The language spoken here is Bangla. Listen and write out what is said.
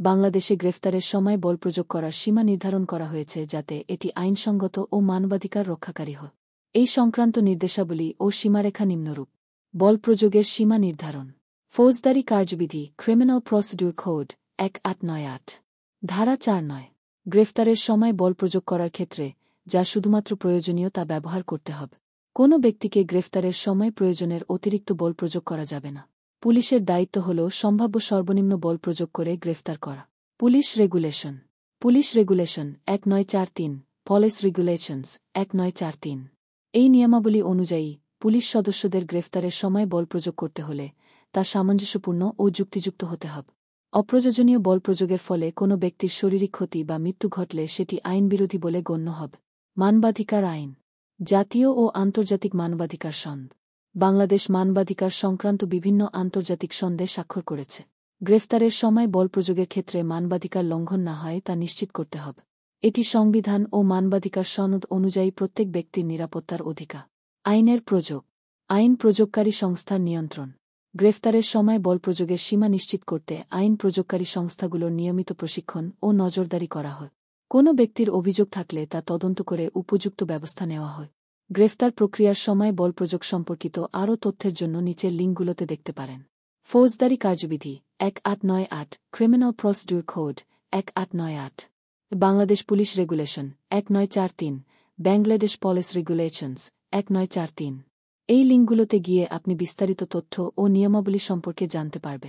বাংলাদেশে গ্রেফতারের সময় বল প্রয়োগ করার সীমা নির্ধারণ করা হয়েছে যাতে এটি আইনসঙ্গত ও মানবাধিকার রক্ষাকারী হয়। এই সংক্রান্ত নির্দেশাবলী ও সীমারেখা নিম্নরূপ। বল প্রয়োগের সীমা নির্ধারণ। ফৌজদারি কার্যবিধি ক্রিমিনাল প্রসিডিউর কোড 1898 ধারা 4(9) গ্রেফতারের সময় বল প্রয়োগ করার ক্ষেত্রে যা শুধুমাত্র প্রয়োজনীয় তা ব্যবহার করতে হবে। কোনো ব্যক্তিকে গ্রেফতারের সময় প্রয়োজনের অতিরিক্ত বল প্রয়োগ করা যাবে না। পুলিশের দায়িত্ব হল সম্ভাব্য সর্বনিম্ন বল প্রয়োগ করে গ্রেফতার করা। পুলিশ রেগুলেশন 1943 পুলিশ রেগুলেশনস 1943 এই নিয়মাবলী অনুযায়ী পুলিশ সদস্যদের গ্রেফতারের সময় বল প্রয়োগ করতে হলে তা সামঞ্জস্যপূর্ণ ও যুক্তিযুক্ত হতে হবে। অপ্রয়োজনীয় বল প্রয়োগের ফলে কোনো ব্যক্তির শারীরিক ক্ষতি বা মৃত্যু ঘটলে সেটি আইনবিরোধী বলে গণ্য হবে। মানবাধিকার আইন। জাতীয় ও আন্তর্জাতিক মানবাধিকার সনদ। বাংলাদেশ মানবাধিকার সংক্রান্ত বিভিন্ন আন্তর্জাতিক সনদে স্বাক্ষর করেছে। গ্রেফতারের সময় বল প্রয়োগের ক্ষেত্রে মানবাধিকার লঙ্ঘন না হয় তা নিশ্চিত করতে হবে। এটি সংবিধান ও মানবাধিকার সনদ অনুযায়ী প্রত্যেক ব্যক্তির নিরাপত্তার অধিকার। আইনের প্রয়োগ। আইন প্রয়োগকারী সংস্থার নিয়ন্ত্রণ। গ্রেফতারের সময় বল প্রয়োগের সীমা নিশ্চিত করতে আইন প্রয়োগকারী সংস্থাগুলোর নিয়মিত প্রশিক্ষণ ও নজরদারি করা হয়। কোনো ব্যক্তির অভিযোগ থাকলে তা তদন্ত করে উপযুক্ত ব্যবস্থা নেওয়া হয়। গ্রেফতার প্রক্রিয়ার সময় বল প্রয়োগ সম্পর্কিত আরও তথ্যের জন্য নিচের লিঙ্কগুলোতে দেখতে পারেন। ফৌজদারি কার্যবিধি 1898 criminal procedure code 1898 Bangladesh police regulation 1943 Bangladesh police regulations 1943 এই লিঙ্কগুলোতে গিয়ে আপনি বিস্তারিত তথ্য ও নিয়মাবলী সম্পর্কে জানতে পারবে।